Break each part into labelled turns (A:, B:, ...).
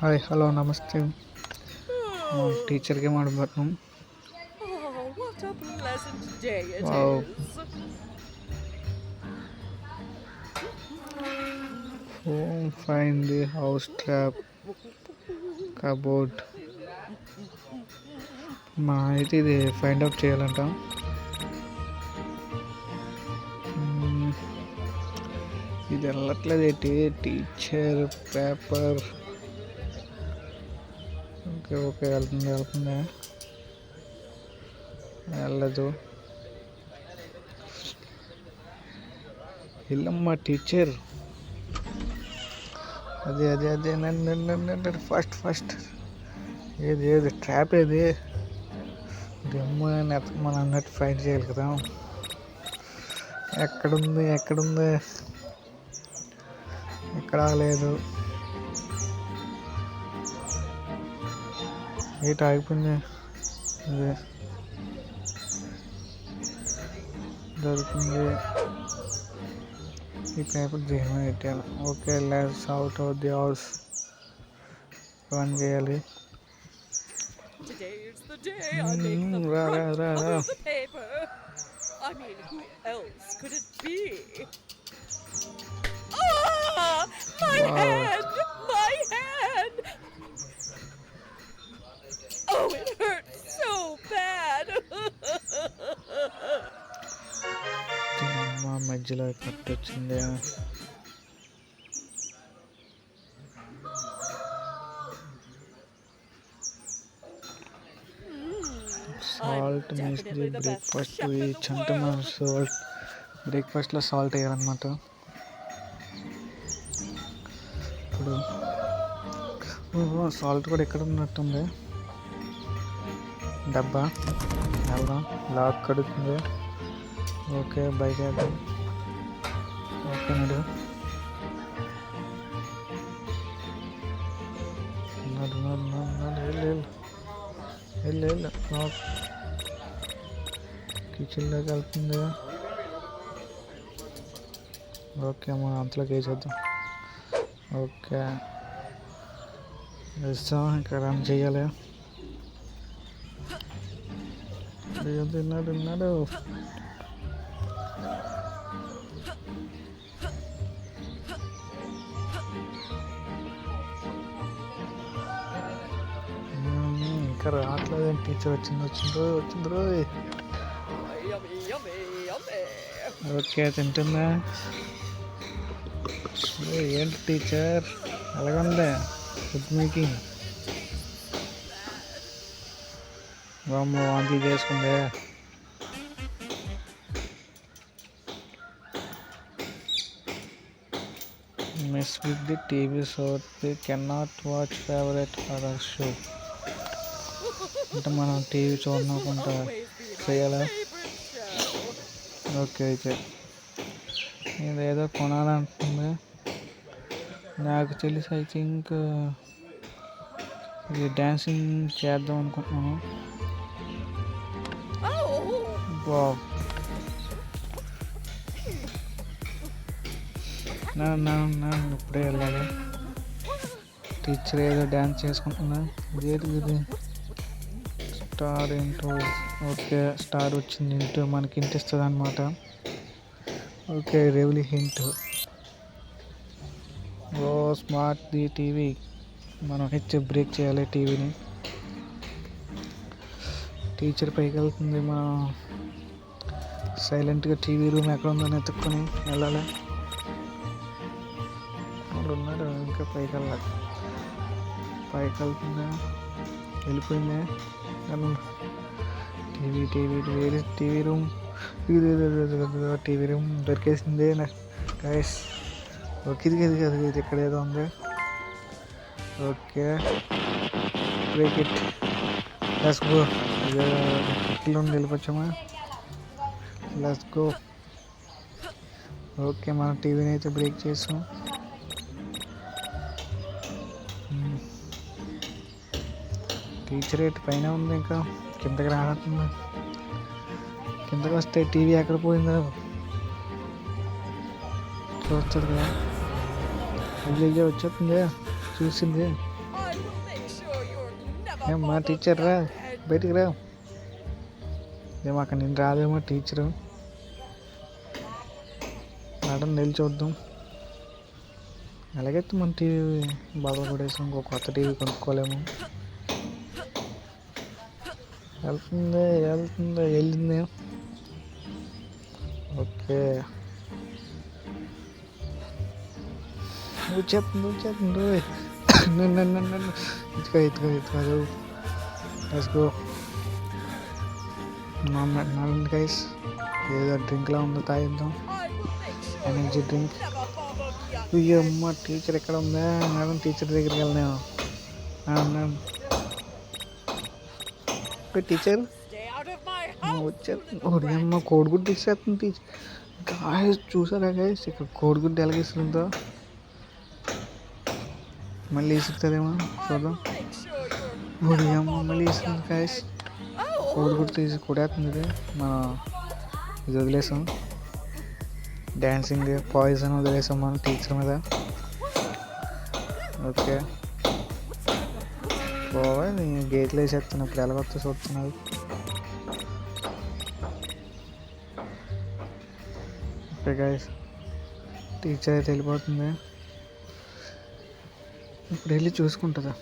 A: Hi hello ನಮಸ್ತೆ
B: Oh,
A: ಟೀಚರ್ಗೆ ಮಾಡಬೇಕು.
B: what a pleasant day it
A: wow.
B: is.
A: Home find the house trap cupboard. మా అయితే ఇది find out చేయాలంట. మ్మ్. ఇది వెళ్ళట్లేదు ఏంటి టీచర్ పేపర్. ఓకే ఓకే వెళ్తుంది వెళ్ళదు. వెళ్ళమ్మా టీచర్. అదే నన్ను ఫస్ట్ ఏది ట్రాప్ ఏది దెమ్మ మన అన్నట్టు ఫైట్ చేయాలి కదా. ఎక్కడుంది ఎక్కడా లేదు. ఏటి ఆగిపోయింది. అదే దొరికింది. ఈ పేపర్ దేహం పెట్టాను. Okay let's out of the house run చేయాలి.
B: Today is the day I make the front cover of the paper. I mean, who else could it be? Ah! My hand! My hand! Oh, it hurts so bad!
A: అమ్మ మధ్యలో cut వచ్చింది. Salt miss the
B: definitely the best
A: breakfast
B: chef in the
A: reach అంటే మనం
B: world.
A: Salt బ్రేక్ఫాస్ట్లో salt వేయాలన్నమాట. ఇప్పుడు salt కూడా ఎక్కడ ఉన్నట్టుంది. డబ్బా వెళ్దాం. లాక్ కడుతుంది. ఓకే బయట వేద్దాం. ఓకే నడు వెళ్ళు లాక్ కిచెన్లోకి వెళ్తుంది. ఓకే మనం అంతలోకి వేసేద్దాం. ఓకే వేస్తాం. ఇంకా రన్ చేయాలి. తిన్నాడు. ఇంకా రావట్లేదు. టీచర్ వచ్చిండ్రు.
B: Yummy, yummy, yummy.
A: ఓకే తింటుందా. ఏంటి టీచర్ ఎలాగుంది ఫుడ్ మేకింగ్. వాంతులు చేసుకుందే. Miss with the TV show the cannot watch favourite horror show. అంటే మనం టీవీ చూడకుండా
B: Always be my
A: చేయాలా.
B: favorite show.
A: ఓకే అయితే ఇదేదో కొనాలంటుంది. నాకు తెలిసి ఐ థింక్ ఇది డ్యాన్సింగ్ చేద్దాం అనుకుంటున్నాను.
B: Oh!
A: వావ్. నా ఇప్పుడే వెళ్ళాలి. టీచర్ ఏదో డ్యాన్స్ చేసుకుంటున్నా. ఇది స్టార్ ఏంటో. ఓకే స్టార్ వచ్చింది. ఇంటూ మనకి ఇంటి ఇస్తుంది అనమాట. ఓకే రేవ్లీ హింట్. ఓ స్మార్ట్ ది టీవీ. మనం బ్రేక్ చేయాలి టీవీని. టీచర్ పైకి వెళ్తుంది. మనం సైలెంట్గా టీవీ రూమ్ ఎక్కడ ఉందని ఎత్తుక్కొని వెళ్ళాలి. అక్కడ ఉన్నాడు. ఇంకా పైకి వెళ్ళాలి. పైకి వెళ్తుందా వెళ్ళిపోయిందే. టీవీ రూమ్ దొరికేసింది గైస్. ఓకే ఇది ఇక్కడ ఏదో ఉంది. Okay break it. Let's go. కిలో వెళ్ళిపోవచ్చామా. Let's go. ఓకే మనం టీవీని అయితే బ్రేక్ చేసాం. టీచర్ అయితే పైన ఉంది. ఇంకా కిందకి రానుంది. కిందకి వస్తే టీవీ ఎక్కడ పోయిందో చూస్తుంది కదా. అయ్యో వచ్చేస్తుంది. చూసింది. ఏమ్మా
B: for the
A: టీచర్ రా
B: weekend.
A: బయటికి రా. ఏమో అక్కడ నేను రాదేమో టీచరు. మేడం నిలిచి చూద్దాం. అలాగైతే మన టీవీ బాగా పడేసాం, ఇంకో కొత్త టీవీ కొనుక్కోలేము. వెళ్తుంది వెళ్ళింది. ఓకే వచ్చేస్తుంది నన్ను ఇటుకో లెట్స్ గో. గైస్ ఏదో డ్రింక్లా ఉందో తాగిద్దాం.
B: I will make sure
A: energy
B: you
A: drink.
B: never bother young
A: అయ్యమ్మ టీచర్ ఎక్కడ ఉందా? మేడం టీచర్ దగ్గరికి వెళ్దాం. Madam teacher
B: Stay out of my house, you
A: వచ్చేస్తుంది.
B: little
A: ఓడి
B: brat.
A: అమ్మ కోడిగుడ్డు ఇచ్చేస్తుంది టీచర్. గాయస్ చూసారా గాయస్ ఇక్కడ కోడిగుడ్డు ఎలాగేస్తుందో. మళ్ళీ ఇస్తుందేమో
B: I
A: చూద్దాం.
B: will make sure you're
A: OD
B: never
A: అమ్మ మళ్ళీ
B: bothered
A: ఇస్తుంది
B: young
A: గాయస్.
B: man.
A: కోడిగుడ్డు తీసి కొడేస్తుంది ఇది. మనం ఇది వదిలేసాం. డ్యాన్సింగ్ పాయిజన్ వదిలేసాం మనం టీచర్ మీద. ఓకే పోవా నేను గేట్లు వేసేస్తాను. ఇప్పుడు ఎలాగొస్తా చూస్తున్నావు. ఓకే గాయస్ టీచర్ అయితే వెళ్ళిపోతుంది. ఇప్పుడు వెళ్ళి చూసుకుంటుందా.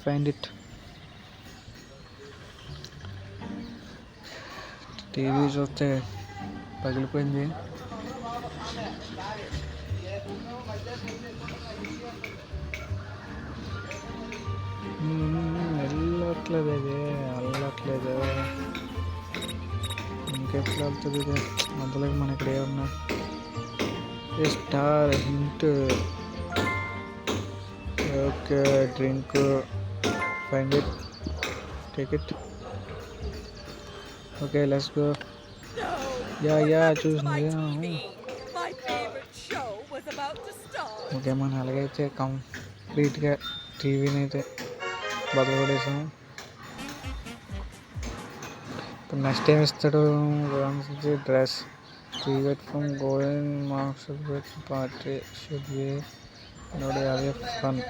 A: Find it. టీవీ చూస్తే పగిలిపోయింది. వెళ్ళట్లేదు ఇది, వెళ్ళట్లేదు. ఇంకెట్లా వెళ్తుంది ఇది? అందులో మన ఇక్కడ ఏమన్నా star hint. Okay drink find it take it. Okay let's go.
B: No,
A: yeah
B: what happened to
A: చూసింది.
B: my TV? My favorite show was about to start.
A: Okay మనం అలాగైతే కంప్లీట్గా టీవీని అయితే బదలపడేసాం. ఇప్పుడు నెక్స్ట్ ఏం ఇస్తాడు? Dress private from going marks party should be నోడి away fun.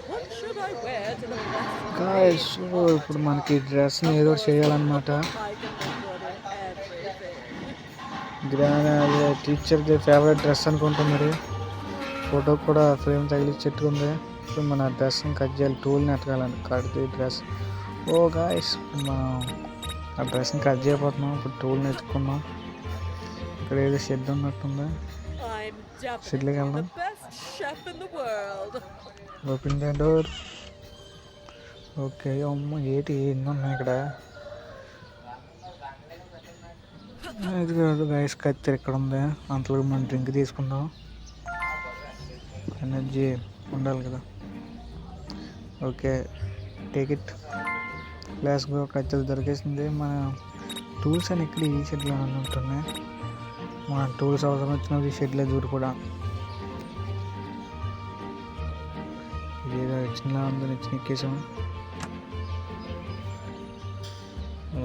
B: What should I wear to the best
A: guys ఇప్పుడు మనకి డ్రెస్ని ఏదో ఒకటి చేయాలన్నమాట.
B: I can look good in everything?
A: Grand టీచర్ది ఫేవరెట్ డ్రెస్ అనుకుంటాం. మరి ఫోటో కూడా ఫ్రేమ్ తగిలిచ్చెట్టుకుంది. ఇప్పుడు మన డ్రెస్ని కట్ చేయాలి. టూల్ని ఎత్తకాలండి కట్ది డ్రెస్. ఓ గాయస్ మనం ఆ డ్రెస్ని కట్ చేయబోతున్నాం. ఇప్పుడు టూల్ని ఎత్తుకున్నాం. ఇక్కడ ఏదో షెడ్ ఉన్నట్టుంది.
B: I'm
A: Sidling
B: definitely
A: Alma?
B: the best chef in the world.
A: Open the door. Okay అమ్మ ఏంటి ఎన్ని ఉన్నాయి ఇక్కడ? ఇది కాదు గైస్ కత్తిరి ఇక్కడ ఉంది. అంతలో మనం డ్రింక్ తీసుకుందాం. ఎనర్జీ ఉండాలి కదా. Okay take it. గ్లాస్ కత్తిరి దొరికేసింది. మన టూల్స్ అని ఇక్కడ ఈ షెడ్లో ఉంటున్నాయి. మన టూల్స్ అవసరం వచ్చినప్పుడు ఈ షెడ్లో దూరు కూడా. ఇదేదో చిన్న ఉందని ఎక్కేసాం.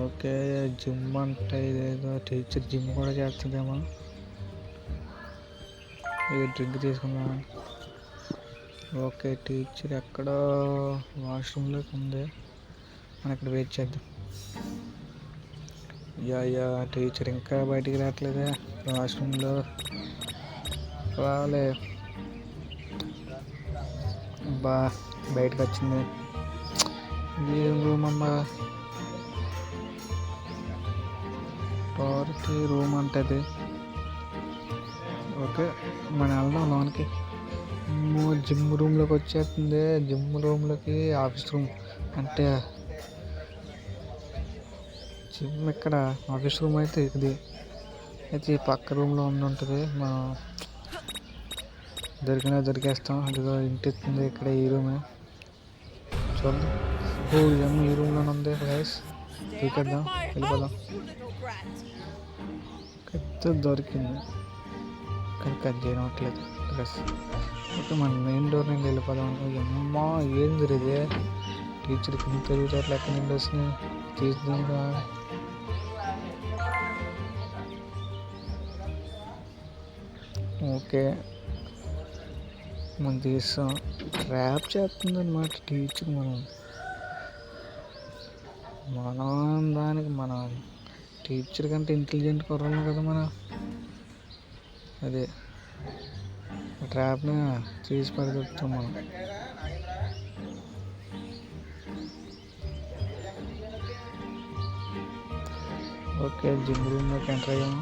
A: ఓకే జిమ్ అంటే ఇదేదో టీచర్ జిమ్ కూడా చేస్తుందేమో. ఇది డ్రింక్ తీసుకుందాం. ఓకే టీచర్ ఎక్కడో వాష్రూమ్లోకి ఉంది. మనం ఇక్కడ వెయిట్ చేద్దాం. యా టీచర్ ఇంకా బయటికి రావట్లేదే వాష్రూమ్లో. రాలే బా బయటకు వచ్చింది. ఏం రూమ్ అమ్మా? పార్టీ రూమ్ అంటది. ఓకే మనం వెళ్దాం లోనికి. జిమ్ రూమ్లోకి వచ్చేస్తుంది. జిమ్ రూమ్లోకి ఆఫీస్ రూమ్ అంటే జిమ్ ఇక్కడ ఆఫీస్ రూమ్ అయితే ఇది అయితే ఈ పక్క రూమ్లో ఉంటుంది. మనం దొరికేస్తాం. అదిగో ఇంటి ఎత్తుంది ఇక్కడ ఈ రూమే చూద్దాం. ఓ ఇదమ్మ ఈ రూమ్లోనే ఉంది guys.
B: Stay out
A: దూకేద్దాం
B: of my
A: వెళ్ళిపోదాం.
B: house, you little brat.
A: కత్తి దొరికింది కానీ కట్ చేయనట్లేదు డ్రెస్. ఓకే మన మెయిన్ డోర్ నుండి వెళ్ళిపోదాం. అమ్మ ఏం జరిగితే టీచర్ కింద తిరుగుతారు ఎక్కడి నుండి వచ్చినాయి తీసుకుందా. ఓకే మనం తీస్తాం. ట్రాప్ చేస్తుంది అనమాట టీచర్. మనం దానికి మన టీచర్ కంటే ఇంటెలిజెంట్ కుర్రాళ్ళం కదా మనం. అదే ట్రాప్ని తీసి పడగొడతాం మనం. ఓకే, జిమ్ రూమ్లోకి ఎంటర్ అయ్యాము.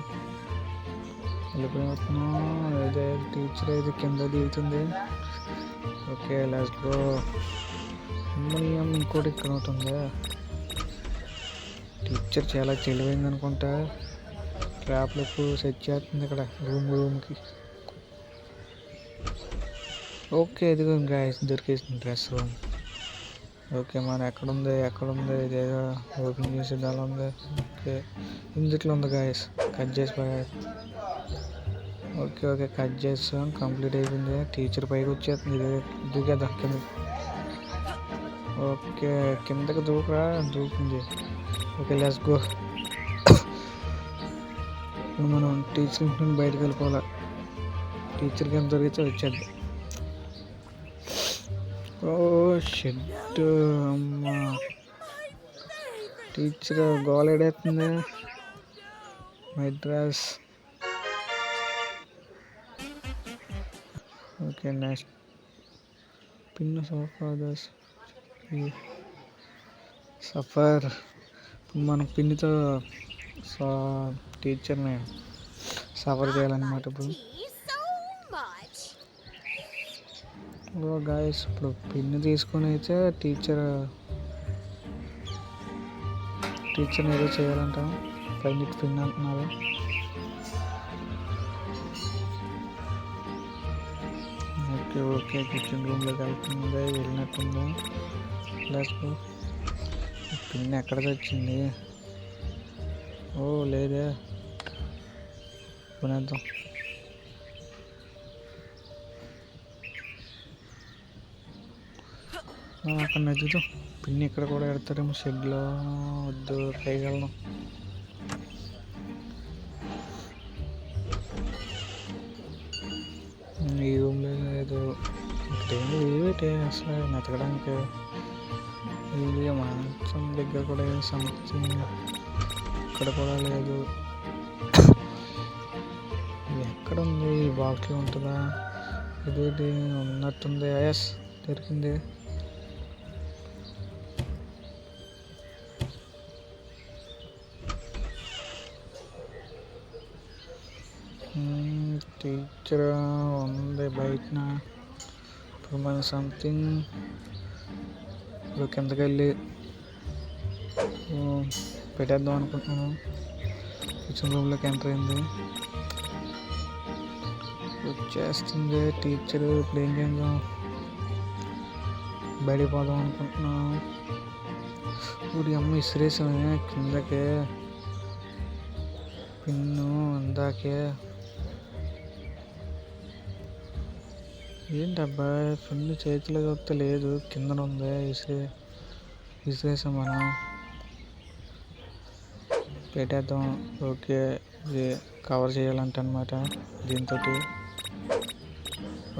A: వెళ్ళిపోతున్నాం. అదే టీచర్ అయితే కింద దిగుతుంది. Okay, let's go. ఇంకోటి ఇక్కడ ఉంటుంది. టీచర్ చాలా తెలివైంది అనుకుంటా. ట్రాప్లు ఎక్కువ సెట్ చేస్తుంది ఇక్కడ రూమ్కి. ఓకే, ఇదిగో గాయస్ దొరికేసింది డ్రెస్. ఓకే, మనం ఎక్కడుంది ఇదేదో ఓపెన్ చేసేది అలా ఉంది. ఓకే, ఇందుట్లో ఉంది గాయస్. కట్ చేసి ఓకే కట్ చేస్తాం. కంప్లీట్ అయిపోయింది. టీచర్ పైకి వచ్చేస్తుంది. దిగేదా కింద. ఓకే, కిందకి దూకుంది. Okay, let's go. ఇప్పుడు మనం టీచర్ నుండి బయటకు వెళ్ళిపోవాలి. టీచర్కి ఎంత దొరికితే వచ్చేద్దాం. ఓ షెడ్ అమ్మా, టీచర్ గోలెడేస్తుంది. My dress. Okay, next pin suffers suffer. మనం పిన్నితో టీచర్ని సఫర్ చేయాలన్నమాట. ఇప్పుడు గాయస్ ఇప్పుడు పిన్ తీసుకొని అయితే టీచర్ని ఏదో చేయాలంట. పైన పిన్ అంటున్నారు. ఓకే కిచెన్ రూమ్లోకి వెళ్ళినట్టుంది. ప్లస్ పిన్ ఎక్కడ వచ్చింది? ఓ లేదే, కొనేద్దాం. అక్కడ నచ్చుతూ పిన్ ఇక్కడ కూడా పెడతారేమో షెడ్లో. వద్దు, పైగలను. ఈ రూమ్లో లేదు. ఇక్కడేమి అసలు నెతకడానికి. ఇది మంచం దగ్గర కూడా సంథింగ్ ఇక్కడ కూడా లేదు. ఎక్కడ ఉంది? ఈ బాక్స్లో ఉంటుందా? ఇదేంటి ఉన్నట్టుంది. ఎస్, దొరికింది. టీచర్ ఉంది బయటన. ఇప్పుడు మనం సంథింగ్ ఇప్పుడు కిందకి వెళ్ళి పెట్టేద్దాం అనుకుంటున్నాను. కిచెన్ రూమ్లోకి ఎంటర్ అయింది. వచ్చేస్తుంది టీచర్. ఇప్పుడు ఏం చేద్దాం? బయటికి పోదాం అనుకుంటున్నాను. ఇప్పుడు అమ్మ ఇసిరేసామే కిందకే పిన్ను. అందాకే ఏంటబ్బా, పిన్ను చేతిలో కొత్త లేదు, కింద ఉంది. విసిరేసాం మనం. పెట్టేద్దాం. ఓకే, ఇది కవర్ చేయాలంట అనమాట దీంతో.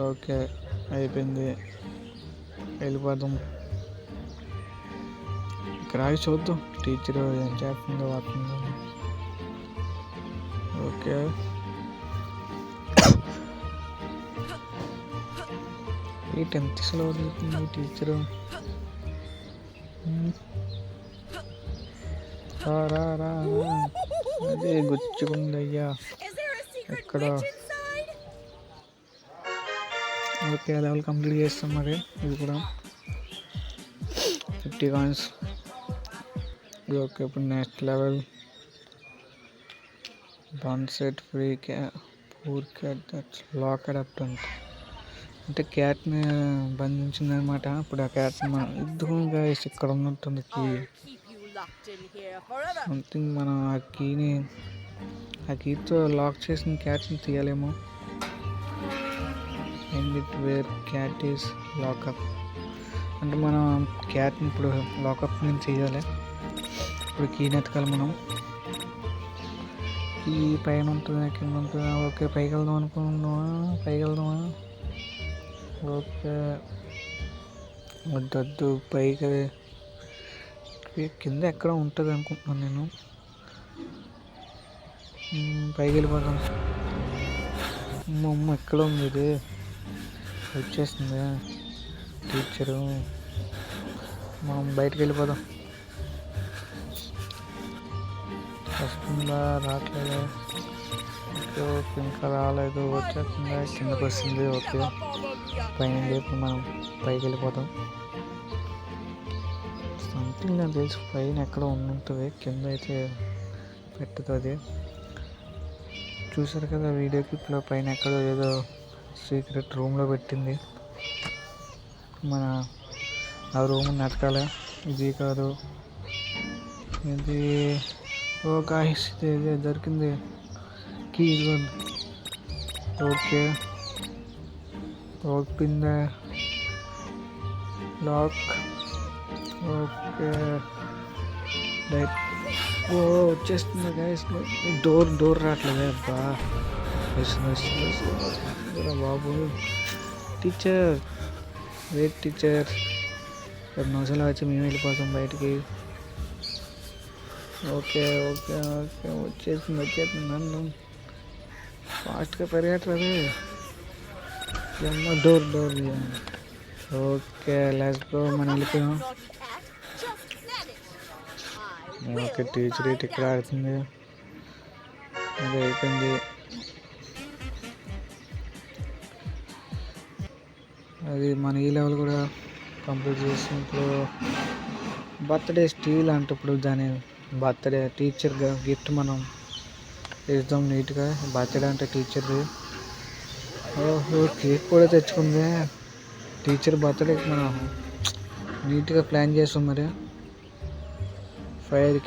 A: ఓకే, అయిపోయింది. వెళ్ళిపోదాం. ఇక్కడ ఆగి చూద్దాం టీచర్ ఏం చేస్తుందో వస్తుందో. ఓకే, ఈ 10th స్లో అవుతుంది టీచరు. రా అదే గుచ్చుకుంది అయ్యా ఎక్కడ. ఓకే, లెవెల్ కంప్లీట్ చేస్తాం. మరి ఇది కూడా 50 కాయిన్స్. ఓకే, ఇప్పుడు next level. One set free poor cat that's lock అడాప్టెంట్. అంటే క్యాట్ని బంధించింది అనమాట. ఇప్పుడు ఆ క్యాట్ని మనం ఇద్దరుగా ఇక్కడ ఉన్నట్టుంది కీ. సంథింగ్ మనం ఆ కీతో లాక్ చేసిన క్యాట్ని తీయాలేమో. And it where cat is lockup. అంటే మనం క్యాట్ని ఇప్పుడు లాకప్ నుంచి చేయాలి. ఇప్పుడు కీని ఎతకాలి మనం. ఈ పైన ఉంటుంది, కింద ఉంటుంది. ఓకే, పైకి వెళ్దాం అనుకుంటున్నావా? ఓకే, వద్దొద్దు పైకి కింద ఎక్కడ ఉంటుంది అనుకుంటున్నాను నేను. పైకి వెళ్ళిపోతాం. అమ్మ ఎక్కడ ఉంది ఇది? వచ్చేస్తుంది టీచరు. మనం బయటకు వెళ్ళిపోదాం. వస్తుందా? రావట్లేదా? ఓకే ఓకే, ఇంకా రాలేదు. వచ్చేస్తుందా? కిందకు వస్తుంది. ఓకే, పైన ఇప్పుడు మనం పైకి వెళ్ళిపోతాం. సంథింగ్ నాకు తెలిసి పైన ఎక్కడ ఉంటుంది, కింద అయితే పెట్టదు అది. చూసారు కదా వీడియో క్లిప్లో, పైన ఎక్కడో ఏదో సీక్రెట్ రూమ్లో పెట్టింది. మన ఆ రూమ్ నెతకాల. ఇది కాదు ఇది. ఓ గాయ్స్, ఇది దొరికింది key. Okay, open the lock. Okay right. ఓ వచ్చేస్తుంది గాయ్స్. డోర్ రావట్లేదే. అబ్బా వస్తుంది బాబు. Teacher, wait teacher. 2 నిమిషాలు వచ్చి మేము వెళ్ళిపోతాం బయటికి. ఓకే ఓకే ఓకే, వచ్చేస్తుంది నన్ను. ఫాస్ట్గా పరిగెట్టరాదే. డోర్. ఓకే లెట్స్ గో, మనం వెళ్ళిపోయాం. ఓకే, టీచర్ ఇక్కడ ఆడుతుంది. అది అయిపోయింది. అది మన ఈ లెవెల్ కూడా కంప్లీట్ చేసి ఇప్పుడు బర్త్డే స్టీల్ అంటే ఇప్పుడు దాని బర్త్డే టీచర్ గిఫ్ట్ మనం ఇద్దాం నీట్గా. బర్త్డే అంటే టీచర్ది. ఓహో, కేక్ కూడా తెచ్చుకుంది. టీచర్ బర్త్డేకి మనం నీట్గా ప్లాన్ చేస్తాం. మరి ఫైర్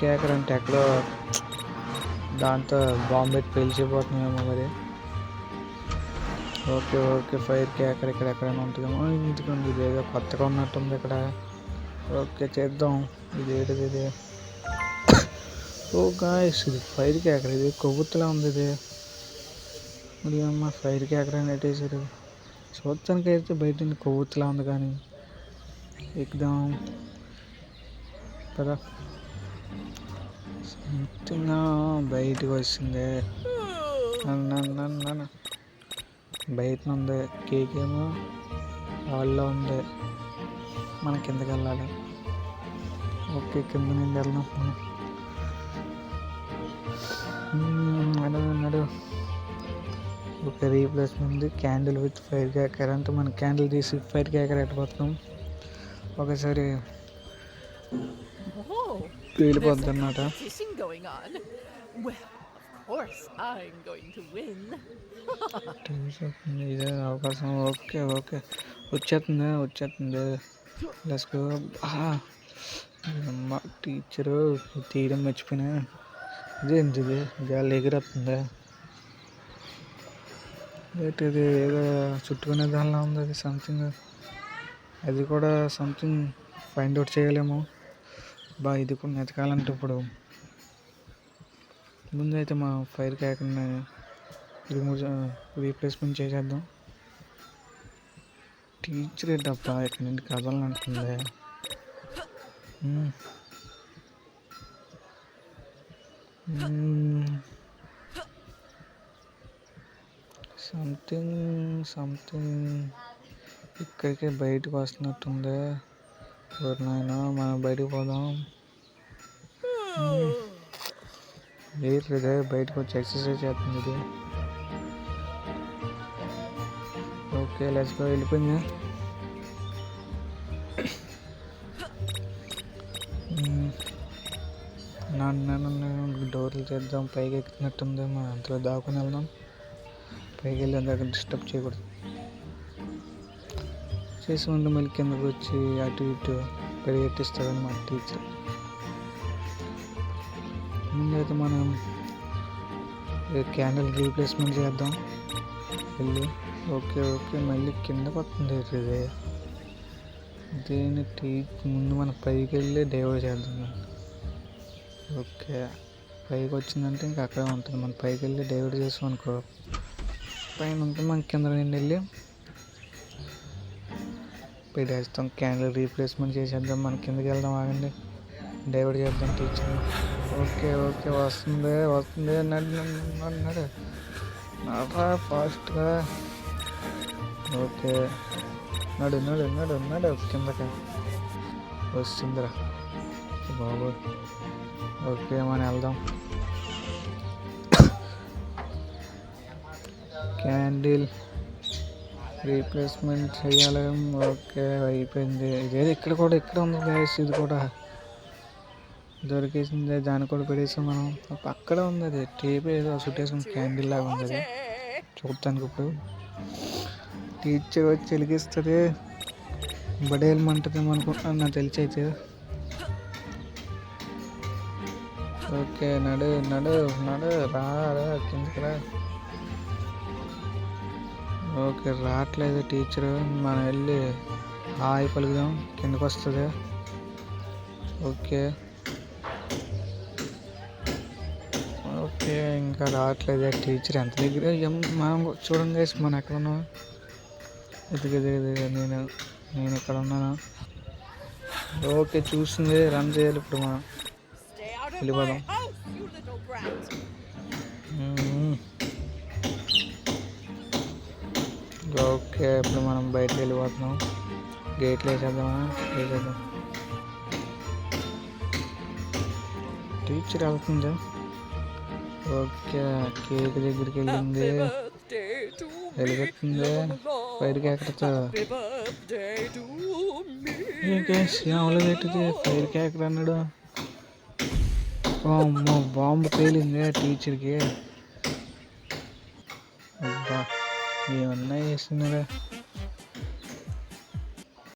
A: క్యాకర్ అంటే ఎక్కడో దాంతో బాంబు పెట్టి పేల్చిపోతున్నామేమో మరి. ఓకే ఓకే, ఫైర్ క్యాకర్ ఇక్కడ ఎక్కడైనా ఉంటుందేమో. ఇందుకండి ఇది ఏదో కొత్తగా ఉన్నట్టుంది ఇక్కడ. ఓకే చేద్దాం. ఇది ఏంటిది ఇది? ఓ గాయ్స్, ఇది ఫైర్ క్యాకర్. ఇది కొవ్వొత్తులా ఉంది ఇది. మరి అమ్మ ఫైర్ క్యాకర్ అని పెట్టేసారు. చూడటానికి అయితే బయట కొవ్వొత్తులా ఉంది, కానీ ఎక్దాం కదా. సంథింగ్ బయటకు వచ్చింది. బయట ఉంది. కేక్ ఏమో వాళ్ళలో ఉంది. మన కిందకి వెళ్ళాలి. ఓకే, కింద నుండి వెళ్దాం. అన్నాడు. Okay, replacement candle with fire cracker అంటే మన క్యాండిల్ తీసి ఫైర్ క్యాకర్ ఎట్టిపోతున్నాం. ఒకసారి పేలిపోద్ది అన్నమాట. ఇదే అవకాశం. ఓకే ఓకే, వచ్చేస్తుంది. Let's go. అమ్మ టీచరు తీయడం మర్చిపోయినా. ఇదేంటి ఇది? గాలి ఎగిరేస్తుందా? ఇది ఏదో చుట్టుకునే దానిలా ఉంది. అది సంథింగ్, అది కూడా సంథింగ్ ఫైండ్ అవుట్ చేయలేము. ఇది కూడా నెతకాలంటే ఇప్పుడు ముందు అయితే మా ఫైర్ క్యాకర్ని రీప్లేస్మెంట్ చేసేద్దాం. టీచర్ ఏంటబ్బా ఇక్కడ నుండి కదలంటుంది. సంథింగ్ ఇక్కడికే బయటకు వస్తున్నట్టుంది. నాయనా మనం బయటకు పోదాం. లేదు, బయటకు వచ్చి ఎక్సర్సైజ్ చేస్తుంది ఇది. Okay let's go. వెళ్ళిపోయింది. డోర్లు చేద్దాం. పైకి ఎక్కినట్టుంది. మనం అంతలో దాక్కుని వెళ్దాం. పైకి వెళ్ళి దగ్గర డిస్టర్బ్ చేయకూడదు. చేసి ఉండి మళ్ళీ కిందకు వచ్చి అటు ఇటు పరిగెట్టిస్తాడన్నమాట టీచర్. ముందైతే మనం క్యాండిల్ రీప్లేస్మెంట్ చేద్దాం వెళ్ళి. ఓకే మళ్ళీ కిందకు వస్తుంది ఇది. దీన్ని ముందు మనం పైకి వెళ్ళి డైవర్ట్ చేద్దాం. ఓకే, పైకి వచ్చిందంటే ఇంకా అక్కడే ఉంటుంది. మనం పైకి వెళ్ళి డైవర్ట్ చేసాం అనుకో, పైన ఉంటుంది, మన కింద నుండి వెళ్ళి పెట్టేస్తాం. క్యాండిల్ రీప్లేస్మెంట్ చేసేద్దాం. మన కిందకి వెళ్దాం, ఆగండి. డైవర్ట్ చేద్దాం టీచర్. ఓకే ఓకే వస్తుంది వస్తుంది. నడు ఫాస్ట్గా. ఓకే నడు నడు నడు నడు కిందకి వస్తుందిరా బాబు. ఓకే మనం వెళ్దాం. క్యాండిల్ రీప్లేస్మెంట్ చేయాలి. ఓకే అయిపోయింది. ఇదేదో ఇక్కడ ఉంది గ్యాస్. ఇది కూడా దొరికేసింది. దాన్ని కూడా పెట్టేసాం మనం. అక్కడ ఉంది అది టేప్ ఏదో చుట్టేసాం. క్యాండిల్ లాగా ఉంది అది చూడటానికి. ఇప్పుడు టీచర్ వచ్చి వెలిగిస్తుంది. బడేయమంటుందేమో అనుకుంటున్నాను నాకు తెలిసి అయితే. ఓకే నడు నడు నడు రా కిందకి రా. ఓకే రావట్లేదు టీచరు. మనం వెళ్ళి హాయ్ పలుకుదాం. కిందకి వస్తుంది. ఓకే ఓకే ఇంకా రావట్లేదు టీచర్. ఎంత దగ్గర మనం చూడండి guys, మనం ఎక్కడ ఉన్నాం. ఇది నేను ఇక్కడ ఉన్నాను. ఓకే చూస్తుంది. రన్ చేయాలి ఇప్పుడు మనం.
B: Stay out of my
A: వెళ్ళిపోదాం.
B: house, you little brat.
A: Okay ఇప్పుడు మనం బయటకు వెళ్ళిపోతున్నాం. గేట్లు వేసేద్దామా? వేసేద్దాం. టీచర్ వెళ్తుంది. ఓకే కేక్ దగ్గరికి వెళ్ళింది.
B: Happy birthday to me.
A: వెలుగుతుంది. ఫైర్ క్యాకర్తో
B: Happy birthday to me.
A: ఎవరు పెట్టింది ఫైర్ క్యాకర్ అన్నాడు. అమ్మో బాంబు పేలింది టీచర్కి. అబ్బా ఏమన్నా చేస్తున్నారా.